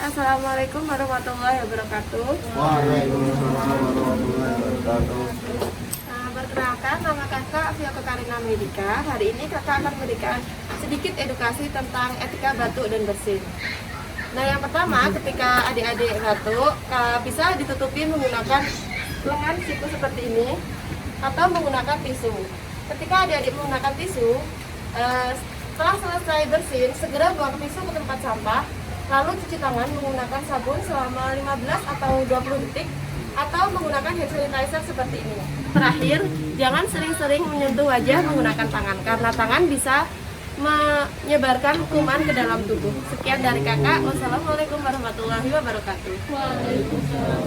Assalamualaikum warahmatullahi wabarakatuh. Waalaikumsalam warahmatullahi wabarakatuh. Perkenalkan, nama kakak Fioko Karina Medika. Hari ini kakak akan memberikan sedikit edukasi tentang etika batuk dan bersin. Nah, yang pertama, ketika adik-adik batuk, bisa ditutupi menggunakan lengan siku seperti ini atau menggunakan tisu. Ketika adik-adik menggunakan tisu, setelah selesai bersin, segera buang tisu ke tempat sampah, lalu cuci tangan menggunakan sabun selama 15 atau 20 detik atau menggunakan hand sanitizer seperti ini. Terakhir, jangan sering-sering menyentuh wajah menggunakan tangan karena tangan bisa menyebarkan kuman ke dalam tubuh. Sekian dari kakak. Wassalamualaikum warahmatullahi wabarakatuh. Waalaikumsalam.